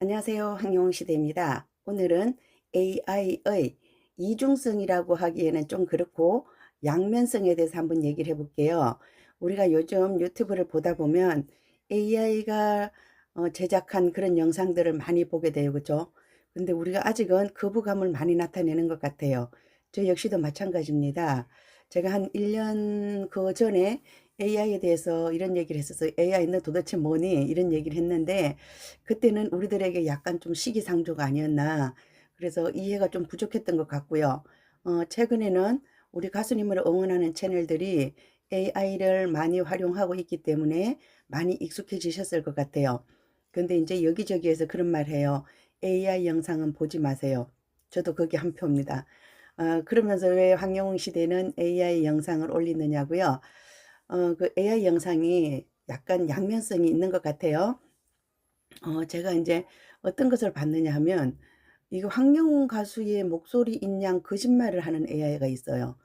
안녕하세요. 황용시대입니다. 오늘은 AI의 이중성이라고 하기에는 좀 그렇고 양면성에 대해서 한번 얘기를 해볼게요. 우리가 요즘 유튜브를 보다 보면 AI가 제작한 그런 영상들을 많이 보게 돼요. 그죠? 근데 우리가 아직은 거부감을 많이 나타내는 것 같아요. 저 역시도 마찬가지입니다. 제가 한 1년 그 전에 AI에 대해서 이런 얘기를 했었어요. AI는 도대체 뭐니? 이런 얘기를 했는데 그때는 우리들에게 약간 좀 시기상조가 아니었나. 그래서 이해가 좀 부족했던 것 같고요. 최근에는 우리 가수님을 응원하는 채널들이 AI를 많이 활용하고 있기 때문에 많이 익숙해지셨을 것 같아요. 근데 이제 여기저기에서 그런 말 해요. AI 영상은 보지 마세요. 저도 그게 한 표입니다. 그러면서 왜 황영웅 시대는 AI 영상을 올리느냐고요. 그 AI 영상이 약간 양면성이 있는 것 같아요. 제가 이제 어떤 것을 봤느냐 하면 이거 황영훈 가수의 목소리인 양 거짓말을 하는 AI가 있어요.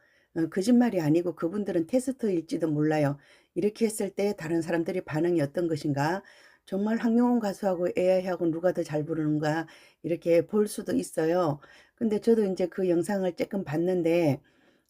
거짓말이 아니고 그분들은 테스터일지도 몰라요. 이렇게 했을 때 다른 사람들이 반응이 어떤 것인가? 정말 황영훈 가수하고 AI하고 누가 더 잘 부르는가? 이렇게 볼 수도 있어요. 근데 저도 이제 그 영상을 조금 봤는데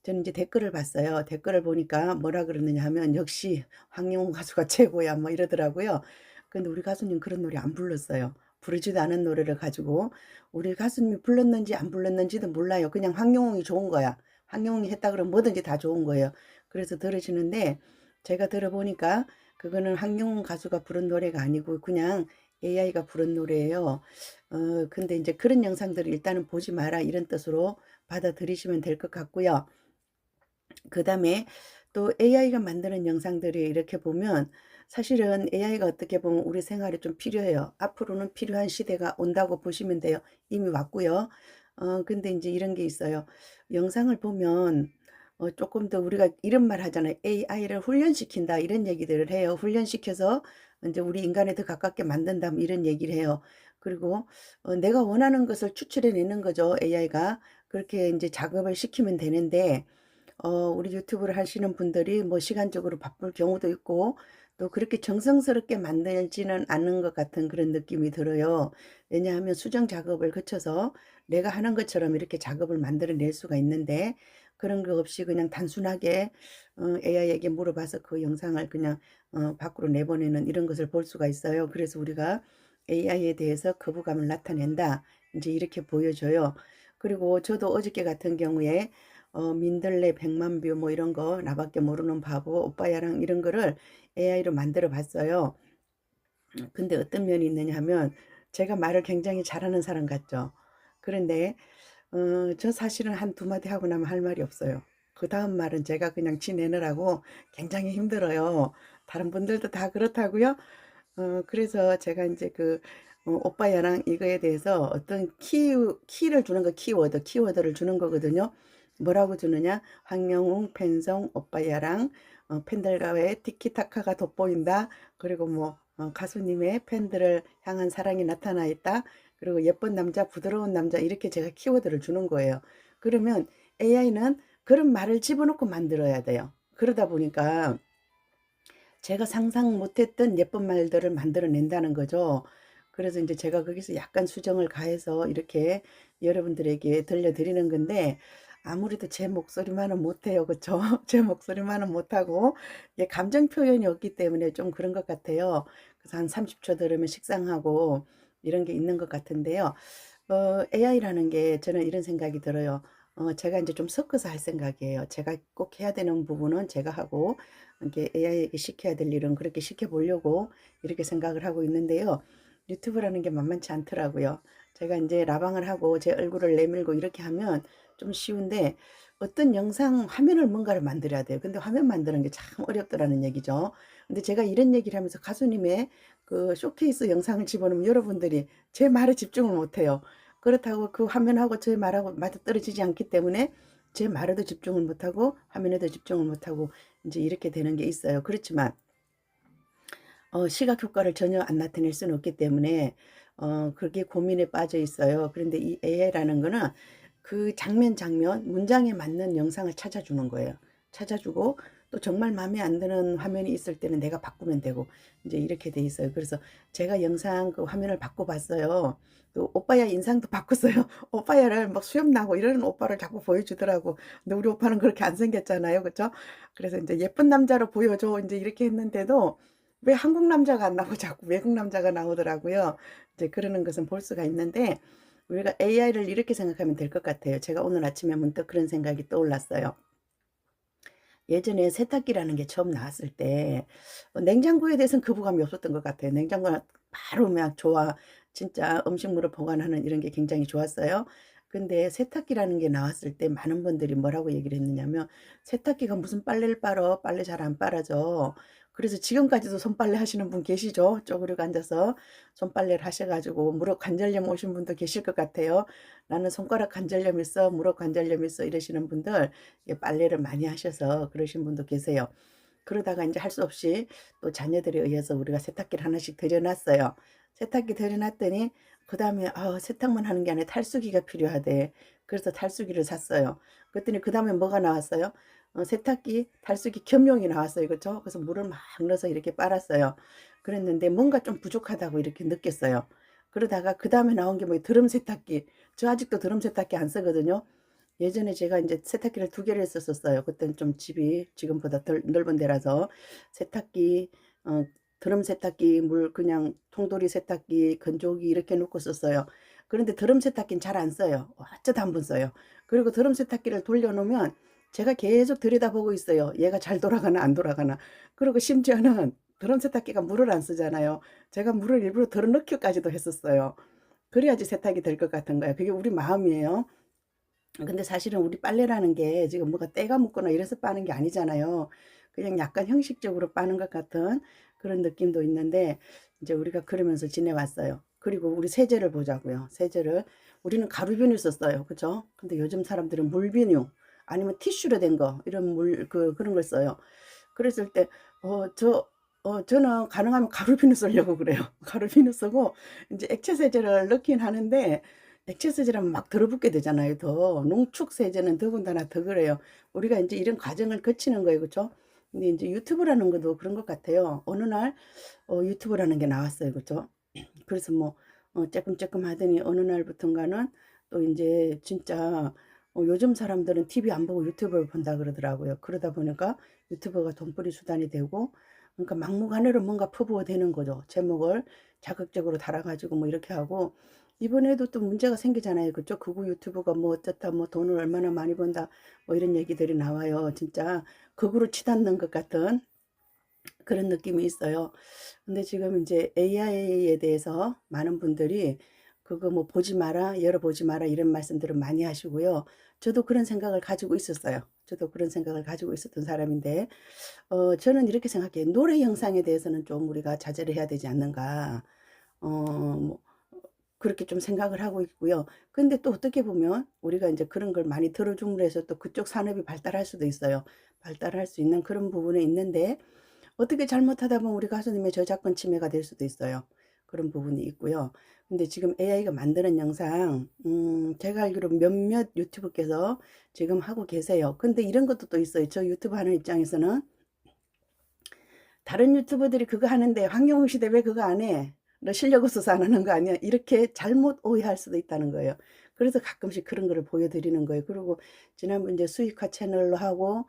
저는 이제 댓글을 봤어요. 댓글을 보니까 뭐라 그러느냐 하면 역시 황영훈 가수가 최고야 뭐 이러더라고요. 근데 우리 가수님 그런 노래 안 불렀어요. 부르지도 않은 노래를 가지고 우리 가수님이 불렀는지 안 불렀는지도 몰라요. 그냥 황영웅이 좋은 거야. 황영웅이 했다 그러면 뭐든지 다 좋은 거예요. 그래서 들으시는데 제가 들어보니까 그거는 황영웅 가수가 부른 노래가 아니고 그냥 AI가 부른 노래예요. 근데 이제 그런 영상들을 일단은 보지 마라 이런 뜻으로 받아들이시면 될 것 같고요. 그 다음에 또 AI가 만드는 영상들이 이렇게 보면 사실은 AI가 어떻게 보면 우리 생활에 좀 필요해요. 앞으로는 필요한 시대가 온다고 보시면 돼요. 이미 왔고요. 근데 이제 이런 게 있어요. 영상을 보면 조금 더 우리가 이런 말 하잖아요. AI를 훈련시킨다 이런 얘기들을 해요. 훈련시켜서 이제 우리 인간에 더 가깝게 만든다 뭐 이런 얘기를 해요. 그리고 내가 원하는 것을 추출해내는 거죠. AI가 그렇게 이제 작업을 시키면 되는데 우리 유튜브를 하시는 분들이 뭐 시간적으로 바쁠 경우도 있고 또 그렇게 정성스럽게 만들지는 않는 것 같은 그런 느낌이 들어요. 왜냐하면 수정 작업을 거쳐서 내가 하는 것처럼 이렇게 작업을 만들어낼 수가 있는데 그런 거 없이 그냥 단순하게 AI에게 물어봐서 그 영상을 그냥 밖으로 내보내는 이런 것을 볼 수가 있어요. 그래서 우리가 AI에 대해서 거부감을 나타낸다. 이제 이렇게 보여줘요. 그리고 저도 어저께 같은 경우에 민들레 100만 뷰 뭐 이런 거 나밖에 모르는 바보 오빠야랑 이런 거를 AI로 만들어 봤어요. 근데 어떤 면이 있느냐 하면 제가 말을 굉장히 잘하는 사람 같죠. 그런데 저 사실은 한 두 마디 하고 나면 할 말이 없어요. 그 다음 말은 제가 그냥 지내느라고 굉장히 힘들어요. 다른 분들도 다 그렇다고요. 그래서 제가 이제 그 오빠야랑 이거에 대해서 어떤 키를 주는 거 키워드를 주는 거거든요. 뭐라고 주느냐? 황영웅, 팬성, 오빠야랑 팬들과의 티키타카가 돋보인다. 그리고 뭐 가수님의 팬들을 향한 사랑이 나타나 있다. 그리고 예쁜 남자, 부드러운 남자 이렇게 제가 키워드를 주는 거예요. 그러면 AI는 그런 말을 집어넣고 만들어야 돼요. 그러다 보니까 제가 상상 못했던 예쁜 말들을 만들어낸다는 거죠. 그래서 이제 제가 거기서 약간 수정을 가해서 이렇게 여러분들에게 들려드리는 건데 아무래도 제 목소리만은 못해요. 그쵸? 제 목소리만은 못하고 감정 표현이 없기 때문에 좀 그런 것 같아요. 그래서 한 30초 들으면 식상하고 이런 게 있는 것 같은데요. AI라는 게 저는 이런 생각이 들어요. 제가 이제 좀 섞어서 할 생각이에요. 제가 꼭 해야 되는 부분은 제가 하고 이렇게 AI에게 시켜야 될 일은 그렇게 시켜보려고 이렇게 생각을 하고 있는데요. 유튜브라는 게 만만치 않더라고요. 제가 이제 라방을 하고 제 얼굴을 내밀고 이렇게 하면 좀 쉬운데 어떤 영상 화면을 뭔가를 만들어야 돼요. 근데 화면 만드는 게 참 어렵더라는 얘기죠. 근데 제가 이런 얘기를 하면서 가수님의 그 쇼케이스 영상을 집어넣으면 여러분들이 제 말에 집중을 못해요. 그렇다고 그 화면하고 제 말하고 맞아떨어지지 않기 때문에 제 말에도 집중을 못하고 화면에도 집중을 못하고 이제 이렇게 되는 게 있어요. 그렇지만 시각 효과를 전혀 안 나타낼 수는 없기 때문에 그렇게 고민에 빠져 있어요. 그런데 이 AI라는 거는 그 장면 문장에 맞는 영상을 찾아주는 거예요. 찾아주고 또 정말 마음에 안 드는 화면이 있을 때는 내가 바꾸면 되고 이제 이렇게 돼 있어요. 그래서 제가 영상 그 화면을 바꿔 봤어요. 또 오빠야 인상도 바꿨어요. 오빠야를 막 수염 나고 이러는 오빠를 자꾸 보여주더라고. 근데 우리 오빠는 그렇게 안 생겼잖아요. 그죠? 그래서 이제 예쁜 남자로 보여줘. 이제 이렇게 했는데도 왜 한국 남자가 안 나오고 자꾸 외국 남자가 나오더라고요. 이제 그러는 것은 볼 수가 있는데 우리가 AI를 이렇게 생각하면 될 것 같아요. 제가 오늘 아침에 문득 그런 생각이 떠올랐어요. 예전에 세탁기라는 게 처음 나왔을 때 냉장고에 대해서는 거부감이 없었던 것 같아요. 냉장고는 바로 막 좋아. 진짜 음식물을 보관하는 이런 게 굉장히 좋았어요. 근데 세탁기라는 게 나왔을 때 많은 분들이 뭐라고 얘기를 했느냐면 세탁기가 무슨 빨래를 빨어. 빨래 잘 안 빨아져. 그래서 지금까지도 손빨래 하시는 분 계시죠? 쪼그리고 앉아서 손빨래를 하셔 가지고 무릎 관절염 오신 분도 계실 것 같아요. 나는 손가락 관절염 있어, 무릎 관절염 있어 이러시는 분들 빨래를 많이 하셔서 그러신 분도 계세요. 그러다가 이제 할 수 없이 또 자녀들에 의해서 우리가 세탁기를 하나씩 들여 놨어요. 세탁기 들여 놨더니 그다음에 세탁만 하는 게 아니라 탈수기가 필요하대. 그래서 탈수기를 샀어요. 그랬더니 그다음에 뭐가 나왔어요? 세탁기, 탈수기 겸용이 나왔어요. 그죠? 그래서 물을 막 넣어서 이렇게 빨았어요. 그랬는데 뭔가 좀 부족하다고 이렇게 느꼈어요. 그러다가 그다음에 나온 게 뭐예요? 드럼 세탁기. 저 아직도 드럼 세탁기 안 쓰거든요. 예전에 제가 인제 세탁기를 2 개를 썼었어요. 그때는 좀 집이 지금보다 덜 넓은 데라서 세탁기, 드럼 세탁기, 물 그냥 통돌이 세탁기, 건조기 이렇게 놓고 썼어요. 그런데 드럼 세탁기는 잘 안 써요. 어쩌다 한 번 써요. 그리고 드럼 세탁기를 돌려 놓으면 제가 계속 들여다보고 있어요. 얘가 잘 돌아가나 안 돌아가나. 그리고 심지어는 드럼 세탁기가 물을 안 쓰잖아요. 제가 물을 일부러 덜어 넣기까지도 했었어요. 그래야지 세탁이 될 것 같은 거예요. 그게 우리 마음이에요. 근데 사실은 우리 빨래라는 게 지금 뭐가 때가 묻거나 이래서 빠는 게 아니잖아요. 그냥 약간 형식적으로 빠는 것 같은 그런 느낌도 있는데 이제 우리가 그러면서 지내왔어요. 그리고 우리 세제를 보자고요. 세제를 우리는 가루비누 썼어요. 그죠? 근데 요즘 사람들은 물비누 아니면 티슈로 된 거 이런 그런 걸 써요. 그랬을 때 저는 가능하면 가루비누 쓰려고 그래요. 가루비누 쓰고 이제 액체 세제를 넣긴 하는데 액체 세제라면 막 들어붙게 되잖아요 더. 농축 세제는 더군다나 더 그래요. 우리가 인제 이런 과정을 거치는 거예요. 그죠? 근데 인제 유튜브라는 것도 그런 것 같아요. 어느 날 유튜브라는 게 나왔어요. 그죠? 그래서 뭐 쬐끔쬐끔 하더니 어느 날부턴가는 또 인제 진짜 요즘 사람들은 TV 안 보고 유튜브를 본다 그러더라고요. 그러다 보니까 유튜브가 돈벌이 수단이 되고 그러니까 막무가내로 뭔가 퍼부어 대는 거죠. 제목을 자극적으로 달아 가지고 뭐 이렇게 하고 이번에도 또 문제가 생기잖아요. 그죠? 극우 유튜브가 뭐 어쩌다 뭐 돈을 얼마나 많이 번다 뭐 이런 얘기들이 나와요. 진짜 극으로 치닫는 것 같은 그런 느낌이 있어요. 근데 지금 이제 AI에 대해서 많은 분들이 그거 뭐 보지 마라, 열어보지 마라 이런 말씀들을 많이 하시고요. 저도 그런 생각을 가지고 있었어요. 저도 그런 생각을 가지고 있었던 사람인데, 저는 이렇게 생각해요. 노래 영상에 대해서는 좀 우리가 자제를 해야 되지 않는가. 뭐, 그렇게 좀 생각을 하고 있고요. 근데 또 어떻게 보면 우리가 이제 그런 걸 많이 들어줌으로 해서 또 그쪽 산업이 발달할 수도 있어요. 발달할 수 있는 그런 부분에 있는데, 어떻게 잘못하다 보면 우리 가수님의 저작권 침해가 될 수도 있어요. 그런 부분이 있고요. 근데 지금 AI가 만드는 영상 제가 알기로 몇몇 유튜브께서 지금 하고 계세요. 근데 이런 것도 또 있어요. 저 유튜브 하는 입장에서는 다른 유튜버들이 그거 하는데 "황영우 시대 왜 그거 안 해? 너 실력 없어서 안 하는 거 아니야?" 이렇게 잘못 오해할 수도 있다는 거예요. 그래서 가끔씩 그런 거를 보여드리는 거예요. 그리고 지난번 이제 수익화 채널로 하고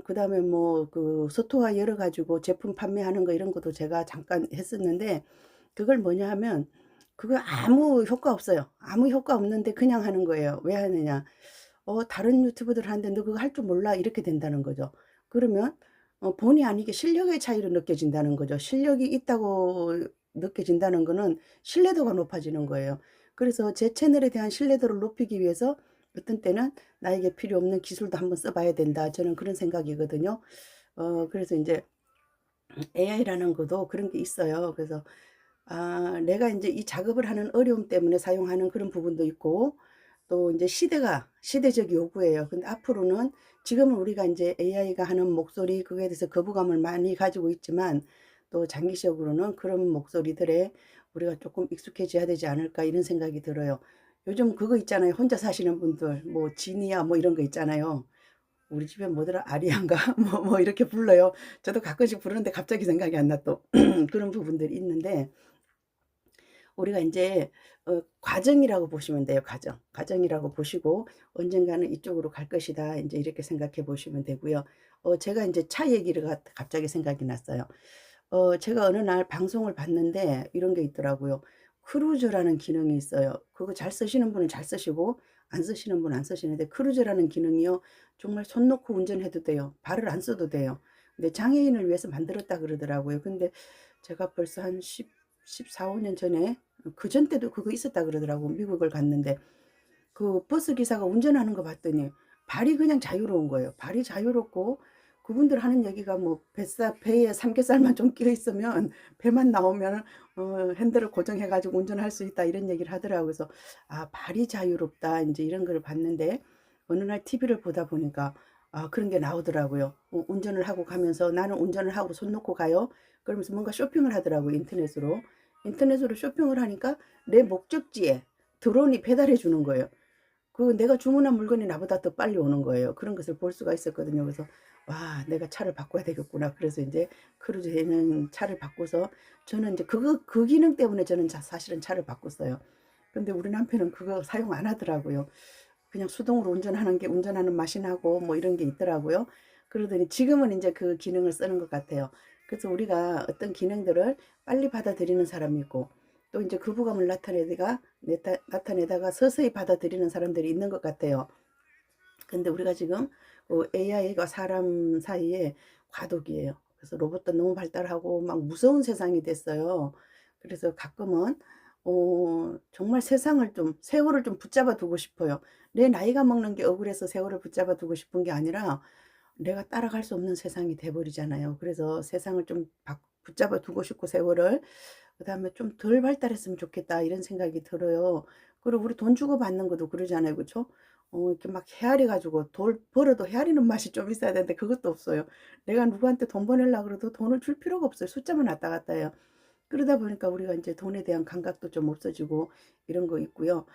그다음에 뭐 그 소토화 열어 가지고 제품 판매하는 거 이런 것도 제가 잠깐 했었는데 그걸 뭐냐 하면 그거 아무 효과 없어요. 아무 효과 없는데 그냥 하는 거예요. 왜 하느냐. 다른 유튜버들 하는데 "너 그거 할 줄 몰라?" 이렇게 된다는 거죠. 그러면 본의 아니게 실력의 차이로 느껴진다는 거죠. 실력이 있다고 느껴진다는 거는 신뢰도가 높아지는 거예요. 그래서 제 채널에 대한 신뢰도를 높이기 위해서 어떤 때는 '나에게 필요 없는 기술도 한번 써 봐야 된다.' 저는 그런 생각이거든요. 그래서 인제 AI라는 것도 그런 게 있어요. 그래서 내가 인제 이 작업을 하는 어려움 때문에 사용하는 그런 부분도 있고 또 인제 시대가 시대적 요구예요. 근데 앞으로는 지금은 우리가 인제 AI가 하는 목소리 그거에 대해서 거부감을 많이 가지고 있지만 또 장기적으로는 그런 목소리들에 우리가 쪼끔 익숙해져야 되지 않을까 이런 생각이 들어요. 요즘 그거 있잖아요. 혼자 사시는 분들 뭐 지니야 뭐 이런 거 있잖아요. 우리 집에 뭐더라 아리안가 뭐 이렇게 불러요. 저도 가끔씩 부르는데 갑자기 생각이 안 나 또. 그런 부분들이 있는데 우리가 인제 과정이라고 보시면 돼요, 과정. 과정이라고 보시고 '언젠가는 이쪽으로 갈 것이다.' 인제 이렇게 생각해 보시면 되고요. 제가 인제 차 얘기를 갑자기 생각이 났어요. 제가 어느 날 방송을 봤는데 이런 게 있더라고요. 크루즈라는 기능이 있어요. 그거 잘 쓰시는 분은 잘 쓰시고 안 쓰시는 분은 안 쓰시는데 크루즈라는 기능이요. 정말 손 놓고 운전해도 돼요. 발을 안 써도 돼요. 근데 장애인을 위해서 만들었다 그러더라고요. 근데 제가 벌써 한 14-15년 전에 그전 때도 그거 있었다 그러더라고 미국을 갔는데. 그 버스 기사가 운전하는 거 봤더니 발이 그냥 자유로운 거예요. 발이 자유롭고 그분들 하는 얘기가 뭐 배에 삼겹살만 좀 끼어 있으면 배만 나오면 핸들을 고정해 가지고 운전할 수 있다 이런 얘기를 하더라고요. 그래서 '아 발이 자유롭다.' 인제 이런 걸 봤는데 어느 날 TV를 보다 보니까 그런 게 나오더라고요. 운전을 하고 가면서 "나는 운전을 하고 손 놓고 가요." 그러면서 뭔가 쇼핑을 하더라고요 인터넷으로. 인터넷으로 쇼핑을 하니까 내 목적지에 드론이 배달해 주는 거예요. 그 내가 주문한 물건이 나보다 더 빨리 오는 거예요. 그런 것을 볼 수가 있었거든요. 그래서 '와 내가 차를 바꿔야 되겠구나.' 그래서 인제 크루즈 되는 차를 바꿔서 저는 인제 그 기능 때문에 저는 사실은 차를 바꿨어요. 근데 우리 남편은 그거 사용 안 하더라고요. 그냥 수동으로 운전하는 게 운전하는 맛이 나고 뭐 이런 게 있더라고요. 그러더니 지금은 인제 그 기능을 쓰는 것 같아요. 그래서 우리가 어떤 기능들을 빨리 받아들이는 사람이 있고 또 인제 거부감을 나타내다가 서서히 받아들이는 사람들이 있는 것 같아요. 근데 우리가 지금 AI가 사람 사이에 과도기예요. 그래서 로봇도 너무 발달하고 막 무서운 세상이 됐어요. 그래서 가끔은 정말 세상을 좀 세월을 좀 붙잡아 두고 싶어요. 내 나이가 먹는 게 억울해서 세월을 붙잡아 두고 싶은 게 아니라 내가 따라갈 수 없는 세상이 돼 버리잖아요. 그래서 세상을 좀 붙잡아 두고 싶고 세월을 그다음에 '좀 덜 발달했으면 좋겠다.' 이런 생각이 들어요. 그리고 우리 돈 주고 받는 것도 그러잖아요. 그쵸? 이렇게 막 헤아려 가지고 돌 벌어도 헤아리는 맛이 좀 있어야 되는데 그것도 없어요. 내가 누구한테 돈 보내려고 그래도 돈을 줄 필요가 없어요. 숫자만 왔다 갔다 해요. 그러다 보니까 우리가 인제 돈에 대한 감각도 좀 없어지고 이런 거 있고요.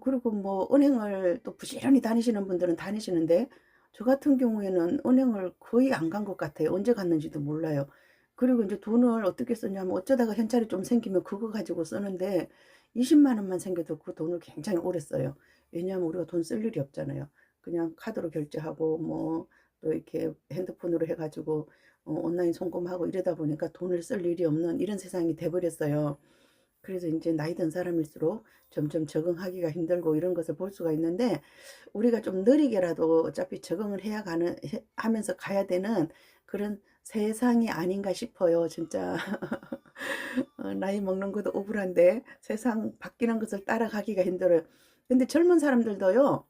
그리고 뭐 은행을 또 부지런히 다니시는 분들은 다니시는데 저 같은 경우에는 은행을 거의 안 간 것 같아요. 언제 갔는지도 몰라요. 그리고 인제 돈을 어떻게 쓰냐면 어쩌다가 현찰이 좀 생기면 그거 가지고 쓰는데 20만 원만 생겨도 그 돈을 굉장히 오래 써요. 왜냐하면 우리가 돈 쓸 일이 없잖아요. 그냥 카드로 결제하고 뭐 또 이렇게 핸드폰으로 해 가지고 온라인 송금하고 이러다 보니까 돈을 쓸 일이 없는 이런 세상이 돼 버렸어요. 그래서 인제 나이 든 사람일수록 점점 적응하기가 힘들고 이런 것을 볼 수가 있는데 우리가 좀 느리게라도 어차피 적응을 해야 가는 하면서 가야 되는 그런 세상이 아닌가 싶어요 진짜. 나이 먹는 것도 억울한데 세상 바뀌는 것을 따라가기가 힘들어요. 근데 젊은 사람들도요.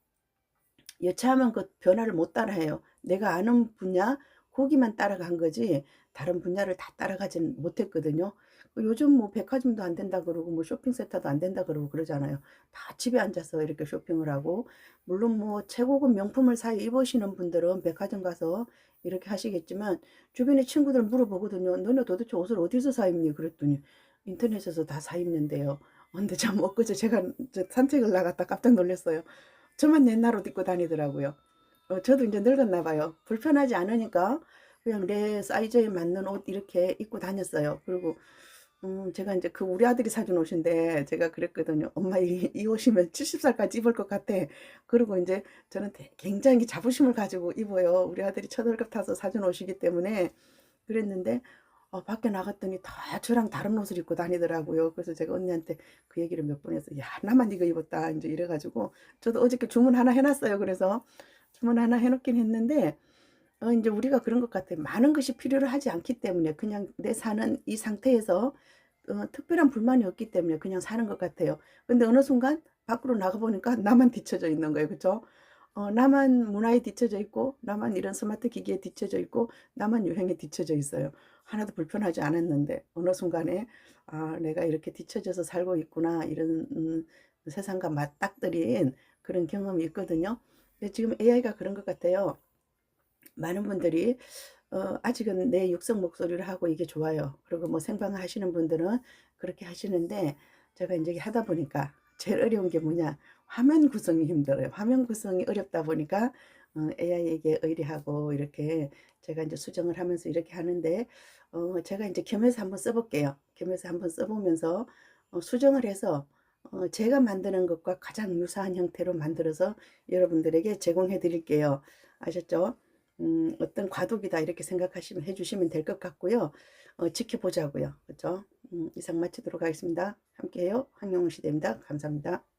여차하면 그 변화를 못 따라해요. 내가 아는 분야 거기만 따라간 거지 다른 분야를 다 따라가지는 못했거든요. 요즘 뭐 백화점도 안 된다 그러고 뭐 쇼핑센터도 안 된다 그러고 그러잖아요. 다 집에 앉아서 이렇게 쇼핑을 하고 물론 뭐 최고급 명품을 사 입으시는 분들은 백화점 가서 이렇게 하시겠지만 주변에 친구들 물어보거든요. "너네 도대체 옷을 어디서 사 입니?" 그랬더니 "인터넷에서 다 사 입는데요." 근데 참 엊그제 제가 산책을 나갔다 깜짝 놀랐어요. 저만 옛날 옷 입고 다니더라고요. 저도 인제 늙었나 봐요. 불편하지 않으니까 그냥 내 사이즈에 맞는 옷 이렇게 입고 다녔어요. 그리고 제가 인제 그 우리 아들이 사준 옷인데 제가 그랬거든요. "엄마 이 옷이면 70 살까지 입을 것 같아." 그리고 인제 저는 굉장히 자부심을 가지고 입어요. 우리 아들이 첫 월급 타서 사준 옷이기 때문에. 그랬는데 밖에 나갔더니 다 저랑 다른 옷을 입고 다니더라고요. 그래서 제가 언니한테 그 얘기를 몇 번 해서 "야 나만 이거 입었다." 인제 이래 가지고 저도 어저께 주문 하나 해 놨어요. 그래서 주문 하나 해 놓긴 했는데 인제 우리가 그런 것 같아요. 많은 것이 필요로 하지 않기 때문에 그냥 내 사는 이 상태에서 특별한 불만이 없기 때문에 그냥 사는 것 같아요. 근데 어느 순간 밖으로 나가 보니까 나만 뒤처져 있는 거예요. 그쵸? 나만 문화에 뒤처져 있고 나만 이런 스마트 기기에 뒤처져 있고 나만 유행에 뒤처져 있어요. 하나도 불편하지 않았는데 어느 순간에 '아 내가 이렇게 뒤처져서 살고 있구나.' 이런 세상과 맞닥뜨린 그런 경험이 있거든요. 근데 지금 AI가 그런 것 같아요. 많은 분들이 아직은 내 육성 목소리를 하고 이게 좋아요. 그리고 뭐 생방을 하시는 분들은 그렇게 하시는데 제가 인제 하다 보니까 제일 어려운 게 뭐냐 화면 구성이 힘들어요. 화면 구성이 어렵다 보니까 AI에게 의뢰하고 이렇게 제가 이제 수정을 하면서 이렇게 하는데 제가 이제 겸해서 한번 써 볼게요. 겸해서 한번 써 보면서 수정을 해서 제가 만드는 것과 가장 유사한 형태로 만들어서 여러분들에게 제공해 드릴게요. 아셨죠? 어떤 과도기다 이렇게 생각하시면 해 주시면 될 것 같고요. 지켜보자고요. 그죠? 이상 마치도록 하겠습니다. 함께해요. 황영우 시대입니다. 감사합니다.